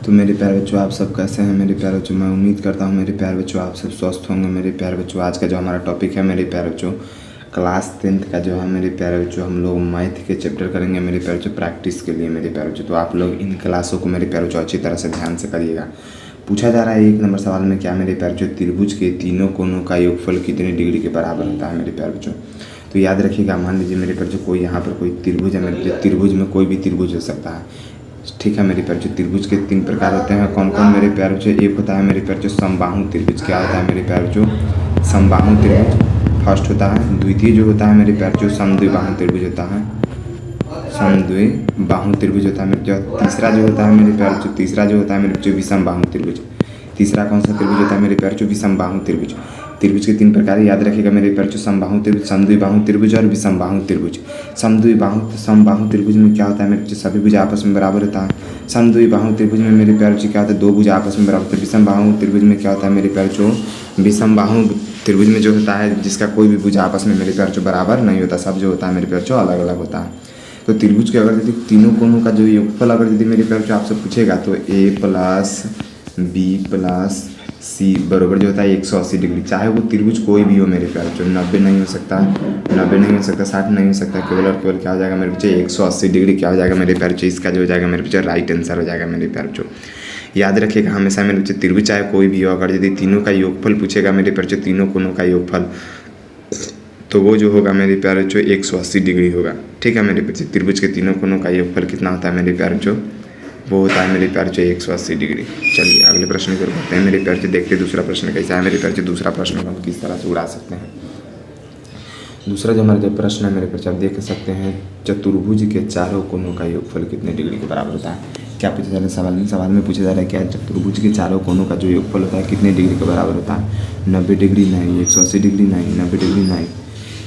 तो मेरे प्यारे बच्चों, आप सब कैसे हैं मेरे प्यारे बच्चों। मैं उम्मीद करता हूँ मेरे प्यारे बच्चों आप सब स्वस्थ होंगे मेरे प्यारे बच्चों। आज का जो हमारा टॉपिक है मेरे प्यारे बच्चों, क्लास 10th का जो है मेरे प्यारे बच्चों, हम लोग मैथ के चैप्टर करेंगे मेरे प्यारे बच्चों प्रैक्टिस के लिए मेरे प्यारे बच्चों। तो आप लोग इन क्लासों को मेरे प्यारे बच्चों अच्छी तरह से ध्यान से करिएगा। पूछा जा रहा है 1 नंबर सवाल में, क्या मेरे प्यारे बच्चों त्रिभुज के तीनों कोनों का योगफल कितने डिग्री के बराबर होता है मेरे प्यारे बच्चों। तो याद रखिएगा, मान लीजिए मेरे प्यारे बच्चों कोई यहाँ पर कोई त्रिभुज है मेरे त्रिभुज में कोई भी त्रिभुज हो सकता है, ठीक है मेरे प्यारे बच्चों। त्रिभुज के 3 प्रकार होते हैं, कौन कौन मेरे प्यारे बच्चों। एक होता है मेरे प्यारे बच्चों समबाहु त्रिभुज। क्या होता है मेरे प्यारे बच्चों, समबाहु त्रिभुज फर्स्ट होता है। द्वितीय जो होता है मेरे प्यारे बच्चों समद्विबाहु त्रिभुज होता है, समद्विबाहु त्रिभुज होता है मेरे बच्चों। तीसरा जो होता है मेरे प्यारे बच्चों, तीसरा जो होता है मेरे बच्चों विषमबाहु त्रिभुज। तीसरा कौन सा त्रिभुज होता है मेरे प्यारे बच्चों, विषमबाहु त्रिभुज। त्रिभुज के 3 प्रकार याद रखिएगा मेरे प्यारे बच्चों, समबाहु त्रिभुज, समद्विबाहु त्रिभुज और विषमबाहु त्रिभुज। समबाहु त्रिभुज में क्या होता है मेरे बच्चों, सभी भुज आपस में बराबर होता है। समद्विबाहु त्रिभुज में मेरे प्यारे बच्चों क्या होता है, 2 भुज आपस में बराबर होता है। विषमबाहु त्रिभुज में क्या होता है मेरे प्यारे बच्चों, विषमबाहु त्रिभुज में जो होता है जिसका कोई भी भुज आपस में मेरे प्यारे बच्चों बराबर नहीं होता, सब जो होता है मेरे प्यारे बच्चों अलग अलग होता है। तो त्रिभुज के अगर यदि तीनों कोनों का जो योगफल अगर यदि मेरे प्यारे बच्चों आपसे पूछेगा तो a plus b plus c बराबर जो होता है 180 डिग्री। चाहे वो त्रिभुज कोई भी हो मेरे प्यारे बच्चों, 90 नहीं हो सकता, 90 नहीं हो सकता, 60 नहीं हो सकता, केवल और केवल क्या हो जाएगा मेरे बच्चों 180 डिग्री क्या हो जाएगा मेरे प्यारे बच्चों। इसका जो हो जाएगा मेरे बच्चों राइट आंसर हो जाएगा मेरे प्यारे बच्चों। याद रखिएगा हमेशा मेरे बच्चों, त्रिभुज चाहे कोई भी हो, अगर यदि तीनों का योगफल पूछेगा मेरे प्यारे बच्चों, तीनों कोनों का योगफल, तो वो जो होगा मेरे प्यारे बच्चों 180 डिग्री होगा। ठीक है मेरे बच्चे, त्रिभुज के तीनों कोनों का योगफल कितना होता है मेरे प्यारे बच्चों, वो होता है मेरे प्यारे बच्चों 180 डिग्री। चलिए अगले प्रश्न की ओर बढ़ते हैं मेरे प्यारे बच्चों। देखते हैं दूसरा प्रश्न कैसा है मेरे प्यारे बच्चों। दूसरा प्रश्न को हम किस तरह से उड़ा सकते हैं। दूसरा जो हमारा जो प्रश्न है मेरे प्यारे बच्चों, आप देख सकते हैं चतुर्भुज के चारों कोनों का योगफल कितने डिग्री के बराबर होता है। क्या पूछा जा रहा है सवाल में पूछा जा रहा है, क्या चतुर्भुज के चारों कोनों का जो योगफल होता है कितने डिग्री के बराबर होता है। 90 डिग्री नहीं, 180 डिग्री नहीं, 90 डिग्री नहीं।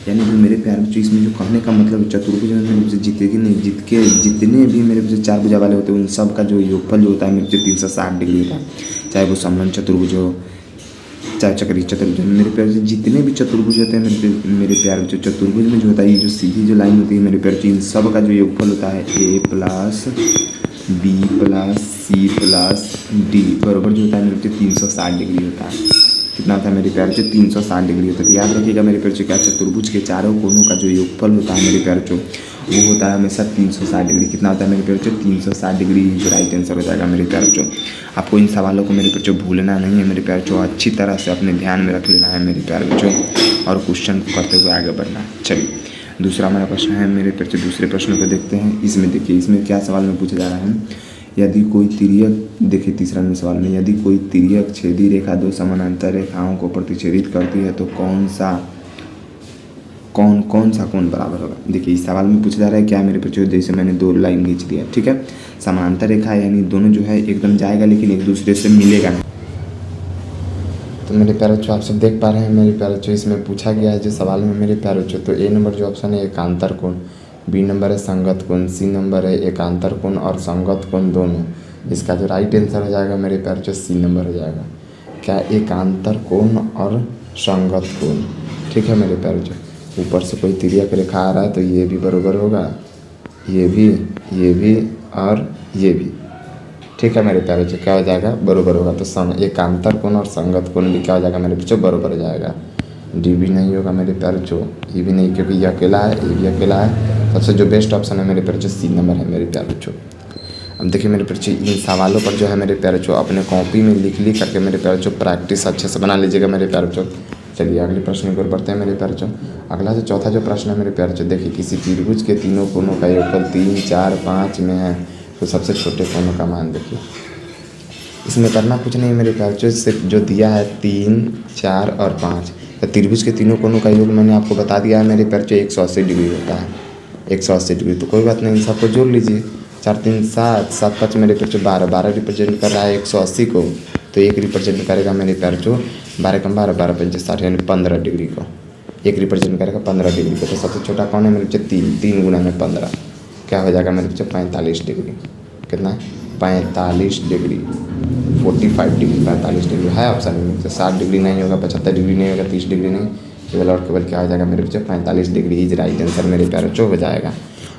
यानी जो मेरे प्यारे बच्चों इसमें जो कहने का मतलब चतुर्भुज में मेरे बच्चे जितने भी मेरे बच्चे 4 भुजा वाले होते हैं उन सब का जो योगफल जो होता है मेरे बच्चे 360 डिग्री होता है। चाहे वो समलन चतुर्भुज हो, चाहे चक्रीय चतुर्भुज हो, मेरे प्यारे जितने भी चतुर्भुज होते हैं मेरे प्यारे बच्चों, चतुर्भुज में जो होता है ये जो सीधी जो लाइन होती है मेरे प्यारे इन सब का जो योगफल होता है a plus b plus c plus d बराबर जो होता है मेरे बच्चे 360 डिग्री होता है। कितना होता है मेरे प्यारे बच्चों, 360 डिग्री होता है। तो याद रखिएगा मेरे प्यारे बच्चों, क्या चतुर्भुज के चारों कोनों का जो योगफल होता है मेरे प्यारे बच्चों वो होता है हमेशा 360 डिग्री। कितना होता है मेरे प्यारे बच्चों, 360 डिग्री जो राइट आंसर हो जाएगा मेरे प्यारे बच्चों। आपको इन सवालों को मेरे बच्चों भूलना नहीं है मेरे प्यारे बच्चों, अच्छी तरह से अपने ध्यान में रख लेना है मेरे प्यारे बच्चों और क्वेश्चन को करते हुए आगे बढ़ना है। चलिए दूसरा हमारा प्रश्न है मेरे प्यारे बच्चों, दूसरे प्रश्न को देखते हैं। इसमें देखिए इसमें क्या सवाल में पूछा जा रहा है, यदि कोई तिर्यक, देखिए तीसरा में सवाल में, यदि कोई तिर्यक छेदी रेखा 2 समानांतर रेखाओं को प्रतिच्छेदित करती है तो कौन सा कोण बराबर होगा। देखिए इस सवाल में पूछा जा रहा है क्या मेरे बच्चों, जैसे मैंने 2 लाइन खींच दिया, ठीक है। समानांतर रेखा यानी दोनों जो है एकदम जाएगा लेकिन एक दूसरे से मिलेगा नहीं। तो मेरे प्यारे बच्चों आप सब देख पा रहे हैं मेरे प्यारे बच्चों, इसमें पूछा गया है जो सवाल में मेरे प्यारे बच्चों, तो A नंबर जो ऑप्शन है एकांतर कोण, बी नंबर है संगत कोण, सी नंबर है एकांतर कोण और संगत कोण दोनों। इसका जो राइट आंसर हो जाएगा मेरे प्यारे बच्चों सी नंबर हो जाएगा। क्या, एकांतर कोण और संगत कोण। ठीक है मेरे प्यारे बच्चों, ऊपर से कोई तिर्यक रेखा आ रहा है तो ये भी बराबर होगा, ये भी और ये भी। ठीक है मेरे प्यारे बच्चों, क्या हो जाएगा बराबर होगा। तो एकांतर कोण और संगत कोण भी क्या हो जाएगा मेरे बच्चों, बराबर हो जाएगा। डी भी नहीं होगा मेरे प्यारे बच्चों, ये भी नहीं क्योंकि ये अकेला है, ये भी अकेला है। सबसे जो बेस्ट ऑप्शन है मेरे प्यारे बच्चों सी नंबर है मेरे प्यारे बच्चों। अब देखिए मेरे प्यारे बच्चों, इन सवालों पर जो है मेरे प्यारे बच्चों अपने कॉपी में लिख करके मेरे प्यारे बच्चों प्रैक्टिस अच्छे से बना लीजिएगा मेरे प्यारे बच्चों। चलिए अगले प्रश्न की ओर बढ़ते हैं मेरे प्यारे बच्चों। अगला जो चौथा जो प्रश्न है मेरे प्यारे बच्चों, देखिए किसी त्रिभुज के तीनों कोनों का योगफल 3, 4, 5 में है तो सबसे छोटे कोनों का मान देखिए। इसमें करना कुछ नहीं मेरे प्यारे बच्चों, सिर्फ जो दिया है 3, 4 और 5, तो त्रिभुज के तीनों कोनों का योग मैंने आपको बता दिया है मेरे प्यारे बच्चों 180 डिग्री होता है, 180 डिग्री। तो कोई बात नहीं, इन सबको जोड़ लीजिए। 4, 3, 7, 7, 5 मेरे प्यारे बच्चों 12, 12 रिप्रेजेंट कर रहा है 180 को, तो एक रिप्रेजेंट करेगा मेरे प्यारे बच्चों 12 कम 12, 12 पंचे 60 यानी 15 डिग्री को, एक रिप्रेजेंट करेगा 15 डिग्री को। तो सबसे छोटा कौन है मेरे बच्चों, 3 गुना में 15 क्या हो जाएगा मेरे बच्चों 45 डिग्री। कितना है 45 डिग्री, 45 डिग्री, 45 डिग्री है ऑप्शन में। 60 डिग्री नहीं होगा, 75 डिग्री नहीं होगा, 30 डिग्री नहीं, केवल और केवल क्या हो जाएगा मेरे बच्चों 45 डिग्री इज राइट आंसर मेरे प्यारे बच्चों हो जाएगा।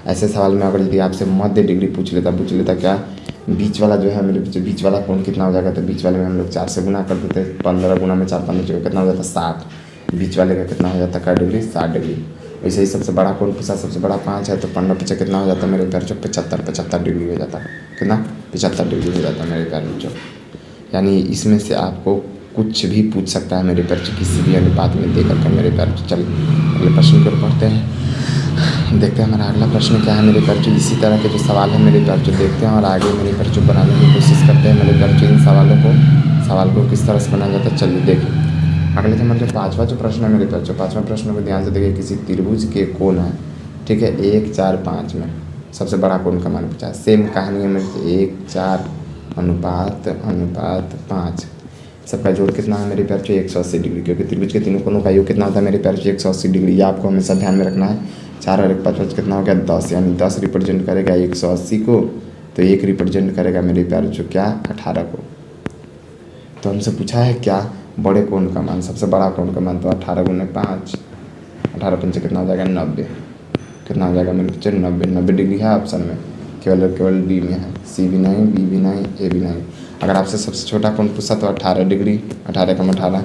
ऐसे सवाल में अगर यदि आपसे मध्य डिग्री पूछ लेता क्या बीच वाला जो है मेरे बच्चे, बीच वाला कोण कितना हो जाएगा, तो बीच वाले में हम लोग 4 से गुना कर देते हैं। 15 गुना में 4 15 जो कितना हो जाता है 60। बीच वाले का कितना हो जाता है क्या डिग्री, 60 डिग्री। वैसे ही सबसे बड़ा कोण पूछा, सबसे बड़ा 5 है, तो 15 पीछे कितना हो जाता है मेरे प्यारे बच्चों, 75 डिग्री हो जाता है। कितना, 75 डिग्री हो जाता है मेरे प्यारे बच्चों। यानी इसमें से आपको कुछ भी पूछ सकता है मेरे प्यारे बच्चों, किसी भी अनुपात में देकर के मेरे प्यारे बच्चों। चलिए अगले प्रश्न को पढ़ते हैं, देखते हैं हमारा अगला प्रश्न क्या है मेरे प्यारे बच्चों। इसी तरह के जो सवाल है मेरे प्यारे बच्चों देखते हैं और आगे मेरे प्यारे बच्चों बनाने की कोशिश करते हैं मेरे प्यारे बच्चों। इन सवाल को किस तरह से बनाया जाता है, चलिए देखिए। अगले नंबर जो 5वां जो प्रश्न है मेरे प्यारे बच्चों, 5वां प्रश्न को ध्यान से देखिए। किसी त्रिभुज के कोण है, ठीक है, 1 4 5 में सबसे बड़ा कोण का मान पूछा है। सेम कहानी है मेरे 1 4 अनुपात 5, सबका जोड़ कितना है मेरे प्यारे बच्चों, 180 डिग्री। क्योंकि त्रिभुज के तीनों कोणों का योग कितना होता है मेरे प्यारे बच्चों, 180 डिग्री। ये आपको हमेशा ध्यान में रखना है। 4 और 1 5 कितना हो गया 10, यानी 10 रिप्रेजेंट करेगा 180 को, तो 1 रिप्रेजेंट करेगा मेरे प्यारे बच्चों क्या, 18 को। तो हमसे पूछा है क्या, बड़े कोण का मान, सबसे बड़ा कोण का मान, तो 18 गुने 5, 18 पंचे कितना हो जाएगा 90। कितना हो जाएगा मेरे बच्चे 90 डिग्री है ऑप्शन में, केवल डी में है। सी भी नहीं, बी भी नहीं, ए भी नहीं। अगर आपसे सबसे छोटा कोण पूछा तो 18 डिग्री, 18 कम 18,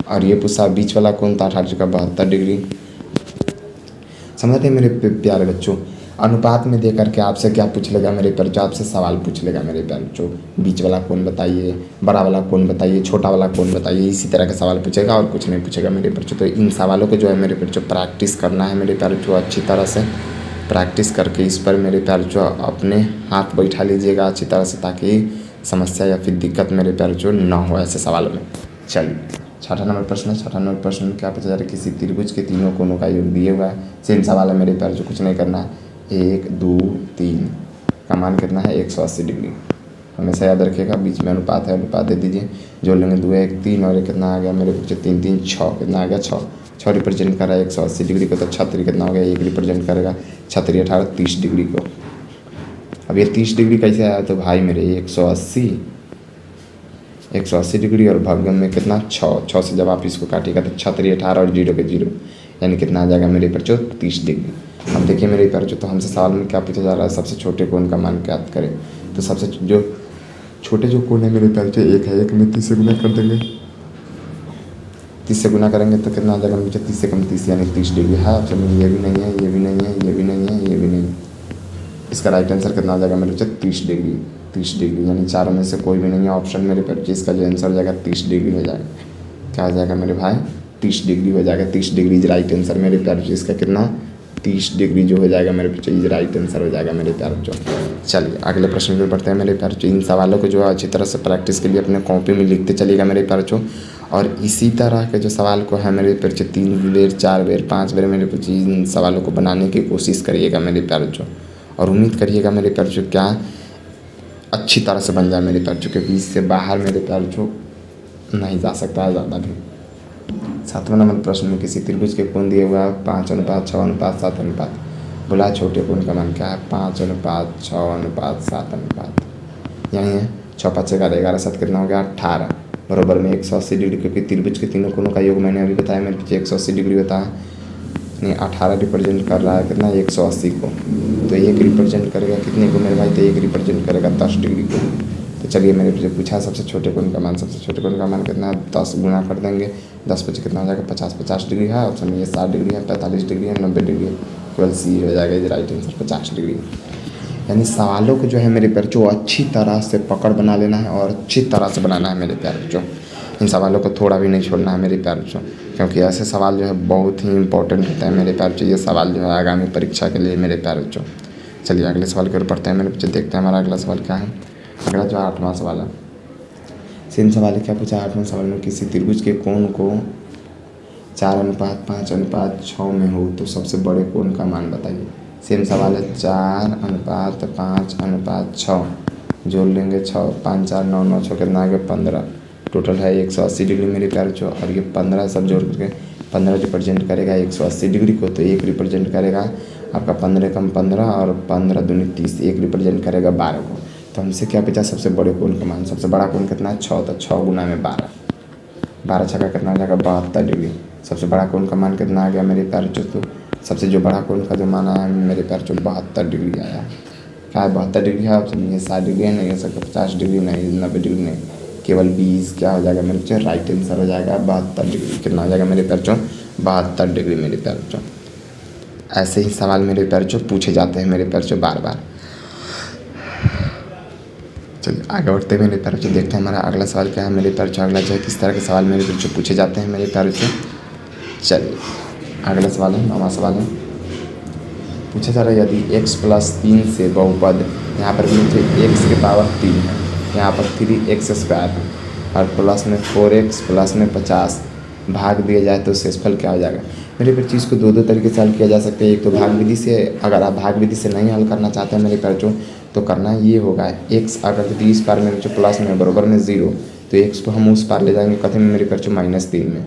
और ये पूछा बीच वाला कोण तो 18 का 72 डिग्री। समझते हैं मेरे प्यारे बच्चों। अनुपात में दे करके आपसे क्या पूछ लेगा मेरे प्यारे बच्चों, आपसे सवाल पूछ लेगा मेरे प्यारे बच्चों। बीच वाला कोण बताइए, बड़ा वाला कोण बताइए, छोटा वाला कोण बताइए, इसी तरह का सवाल पूछेगा और कुछ नहीं पूछेगा मेरे प्यारे बच्चों। तो इन सवालों को जो है मेरे प्यारे बच्चों प्रैक्टिस करना है मेरे प्यारे बच्चों, अच्छी तरह से प्रैक्टिस करके इस पर मेरे प्यारे बच्चों अपने हाथ बैठा लीजिएगा अच्छी तरह से, ताकि समस्या या फिर दिक्कत मेरे प्यारे बच्चों ना हो ऐसे सवालों में। चलिए 6वां नंबर प्रश्न है। 6वां नंबर प्रश्न में क्या पूछा जा रहा है, किसी त्रिभुज के तीनों कोणों का योग दिए हुआ है। सेम सवाल है मेरे प्यारे बच्चों, कुछ नहीं करना है। 1 2 3 का मान कितना है 180 डिग्री। हमेशा याद रखिएगा, बीच में अनुपात है, अनुपात दे दीजिए। जोड़ लेंगे 2 1 3 और कितना आ गया मेरे बच्चे 3 3 6, कितना आ गया 6 रिप्रेजेंट कर रहा है 180 डिग्री को। तो 36 कितना हो गया, 1 रिप्रेजेंट करेगा 36 18 30 डिग्री को। अब ये 30 डिग्री कैसे आया, तो भाई मेरे 180 डिग्री और भागम में कितना 6 से जब आप इसको काटिएगा तो 36 18 और 0 के 0, यानी कितना आ जाएगा मेरे बच्चों 30 डिग्री। अब देखिए मेरे बच्चों, तो हमसे सवाल में क्या पूछा जा रहा है, सबसे छोटे कोण का मान ज्ञात करें। तो सबसे जो छोटे जो कोण है मेरे बच्चों 1 है, 1 में 30 से गुना कर देंगे। 30 से गुना करेंगे तो कितना आ जाएगा मेरे बच्चों, 30 से कम 30 यानी 30 डिग्री है ऑप्शन में। ये भी नहीं है, ये भी नहीं है, ये भी नहीं है, ये भी नहीं। इसका राइट आंसर कितना आ जाएगा मेरे बच्चों 30 डिग्री। 30 डिग्री यानी चारों में से कोई भी नहीं है ऑप्शन मेरे बच्चे। इसका जो आंसर हो जाएगा 30 डिग्री हो जाएगा। क्या हो जाएगा मेरे भाई, 30 डिग्री हो जाएगा। 30 डिग्री इज राइट आंसर मेरे प्यारे बच्चे। इसका कितना 30 डिग्री जो हो जाएगा मेरे बच्चे इज राइट आंसर हो जाएगा मेरे प्यारे बच्चों। चलिए अगले प्रश्न पे बढ़ते हैं मेरे प्यारे बच्चों। इन सवालों को जो है अच्छी तरह से प्रैक्टिस के लिए अपने कॉपी में लिखते चलिएगा मेरे प्यारे बच्चों। और इसी तरह के जो सवाल को है मेरे प्यारे बच्चे 3 बार 4 बार 5 बार मेरे बच्चे इन सवालों को बनाने की कोशिश करिएगा मेरे प्यारे बच्चों। और उम्मीद करिएगा मेरे प्यारे बच्चों क्या अच्छी तरह से बन जाए मेरे प्यारे बच्चों, क्योंकि इससे बाहर मेरे प्यारे बच्चों नहीं जा सकता है ज़्यादा भी। 7वां नंबर प्रश्न में किसी त्रिभुज के कोण दिए हुआ है 5 अनुपात 6 अनुपात 7 अनुपात। बोला छोटे कोण का मान क्या है, 5 अनुपात 6 अनुपात 7 अनुपात। यही है 6 5 11 7 कितना हो गया 18 बराबर में 180 डिग्री। क्योंकि त्रिभुज के तीनों कोणों का योग मैंने अभी बताया मेरे पीछे 180 डिग्री होता है। नहीं 18 रिप्रेजेंट कर रहा है कितना 180 को, तो 1 रिप्रेजेंट करेगा कितने को मेरे भाई, तो 1 रिप्रेजेंट करेगा 10 डिग्री को। तो चलिए मैंने जो पूछा सबसे छोटे कोण का मान, सबसे छोटे कोण का मान कितना है 10 गुना कर देंगे। 10 पचे कितना हो जाएगा 50 डिग्री है ऑप्शन में। ये 60 डिग्री है, 45 डिग्री है, 90 डिग्री है, केवल सी हो जाएगा ये राइट आंसर 50 डिग्री। यानी सवालों को जो है मेरे प्यारे बच्चों अच्छी तरह से पकड़ बना लेना है और अच्छी तरह से बनाना है मेरे प्यारे बच्चों। इन सवालों को थोड़ा भी नहीं छोड़ना है मेरे प्यारे बच्चों, क्योंकि ऐसे सवाल जो है बहुत ही इंपॉर्टेंट होते हैं मेरे प्यारे बच्चों। ये सवाल जो है आगामी परीक्षा के लिए मेरे प्यारे बच्चों। चलिए अगले सवाल की ओर पढ़ते हैं मेरे बच्चे, देखते हैं हमारा अगला सवाल क्या है। अगला जो 8वां सवाल है, सेम सवाल है। क्या पूछा 8वें सवाल में, किसी त्रिभुज के कोण को 4 अनुपात 5 अनुपात 6 में हो तो सबसे बड़े कोण का मान बताइए। सेम सवाल है, 4 अनुपात 5 अनुपात 6 जोड़ लेंगे 6 5 4 9 9 6 कितना आ गया 15। टोटल है 180 डिग्री मेरे प्यारे बच्चों। और ये 15 सब जोड़ करके 15 रिप्रेजेंट करेगा 180 डिग्री को, तो 1 रिप्रेजेंट करेगा आपका 15 कम 15 और 15 दूनी 30, 1 रिप्रेजेंट करेगा 12 को। तो हमसे क्या पूछा सबसे बड़े कोण का मान। सबसे बड़ा कोण कितना है 6, तो 6 गुना में 12, 12 छक्का कितना आ जाएगा 72 डिग्री। सबसे बड़ा कोण का मान कितना आ गया मेरे प्यारे बच्चों, तो सबसे जो बड़ा कोण का जो मान आया मेरे प्यारे बच्चों 72 डिग्री आया। क्या है 72 डिग्री है ऑप्शन, ये 60 डिग्री है, नहीं हो सकता 50 डिग्री, नहीं 90 डिग्री, नहीं केवल 20। क्या हो जाएगा मेरे बच्चों, राइट आंसर हो जाएगा 72 डिग्री। कितना हो जाएगा मेरे प्यारे बच्चों, 72 डिग्री मेरे प्यारे बच्चों। ऐसे ही सवाल मेरे प्यारे बच्चों पूछे जाते हैं मेरे प्यारे बच्चों बार बार। चलिए आगे बढ़ते हैं मेरे प्यारे बच्चों, देखते हैं हमारा अगला सवाल क्या है मेरे प्यारे बच्चों। अगला जो है किस तरह के सवाल मेरे बच्चों पूछे जाते हैं मेरे प्यारे बच्चों। चलिए अगला सवाल है, 9वां सवाल है, पूछा जा रहा है यदि x + 3 से बहुपद, यहाँ पर मुझे x की पावर 3 है, यहाँ पर 3x² है और प्लस में 4x प्लस में 50 भाग दिया जाए तो शेषफल क्या हो जाएगा। मेरे प्यारे चीज़ को दो तरीके से हल किया जा सकता है। एक तो भाग विधि से, अगर आप भाग विधि से नहीं हल करना चाहते हैं मेरे प्यारे बच्चों तो करना ये होगा, x अगर यदि इस पार मेरे बच्चों प्लस में बराबर में 0 तो x को हम उस पार ले जाएंगे कथे में मेरे प्यारे बच्चों -3 में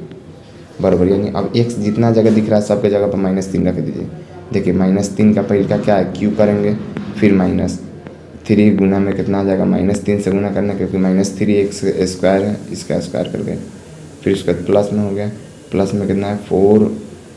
बराबर, यानी अब x जितना जगह दिख रहा है सबके जगह पर -3 रख दीजिए। देखिए -3 का पहले का क्या है, क्यू करेंगे, फिर -3 गुना में कितना आ जाएगा, -3 से गुना करना क्योंकि -3x² है, इसका स्क्वायर कर गए, फिर उसके बाद प्लस में हो गया, प्लस में कितना है 4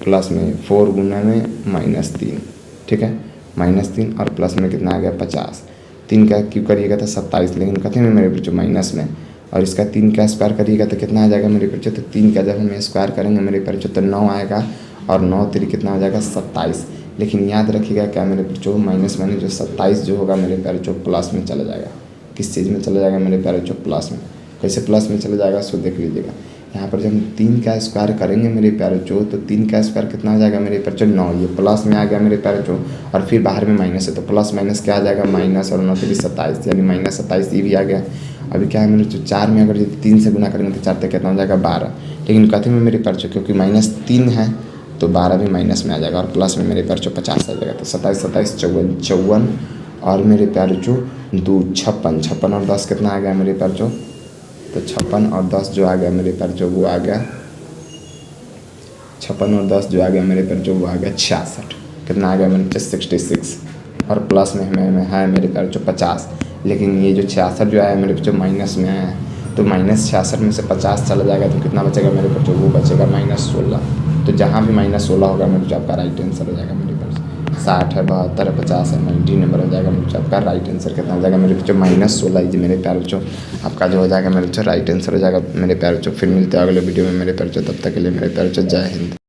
प्लस में 4 गुना में -3, ठीक है -3 और प्लस में कितना आ गया 50। 3 का क्यू करिएगा तो 27, लेकिन कथे में मेरे बच्चों माइनस में, और इसका 3 का स्क्वायर करिएगा तो कितना आ जाएगा मेरे बच्चों, तो 3 का जब हम स्क्वायर करेंगे मेरे बच्चों तो 9 आएगा और 9 3 कितना हो जाएगा 27। लेकिन याद रखिएगा क्या मेरे बच्चों, माइनस माने जो 27 जो होगा मेरे प्यारे बच्चों प्लस में चला जाएगा। किस चीज़ में चला जाएगा मेरे प्यारे बच्चों, प्लस में। कैसे प्लस में चला जाएगा सो देख लीजिएगा, यहाँ पर जब हम 3 का स्क्वायर करेंगे मेरे प्यारे बच्चों तो 3 का स्क्वायर कितना आ जाएगा मेरे प्यारे बच्चों 9, ये प्लस में आ गया मेरे प्यारे बच्चों, और फिर बाहर में माइनस है तो प्लस माइनस क्या आ जाएगा माइनस, और 9 3 27 यानी -27 ये भी आ गया। अभी क्या है मेरे बच्चों 4 में अगर 3 से गुना करेंगे तो 4 तक कितना हो जाएगा 12, लेकिन कथे में मेरे प्यारे बच्चों क्योंकि -3 है तो 12 भी माइनस में आ जाएगा और प्लस में मेरे प्यारे बच्चों 50 आ जाएगा, तो 27 27 54 और मेरे प्यारे बच्चों 2 56 और 10 कितना आ गया मेरे प्यारे बच्चों, तो 56 और 10 जो आ गया मेरे प्यारे बच्चों वो आ गया 56 और 10 जो आ गया मेरे प्यारे बच्चों वो आ गया 66। कितना आ गया मेरे बच्चों 66, और प्लस में हमें है मेरे प्यारे बच्चों 50, लेकिन ये जो 66 जो आया मेरे बच्चों माइनस में आया है तो -66 में से 50 चला जाएगा तो कितना बचेगा मेरे बच्चों, वो बचेगा -16। तो जहाँ भी -16 होगा मेरे बच्चों आपका राइट आंसर हो जाएगा मेरे बच्चों। 60 है 72 है 50 है 90 नंबर हो जाएगा मेरे बच्चों आपका राइट आंसर कितना हो जाएगा मेरे बच्चों -16। ये मेरे प्यारे बच्चों आपका जो हो जाएगा मेरे बच्चों राइट आंसर हो जाएगा मेरे प्यारे बच्चों। फिर मिलते हैं अगले वीडियो में मेरे प्यारे बच्चों, तब तक के लिए मेरे प्यारे बच्चों जय हिंद।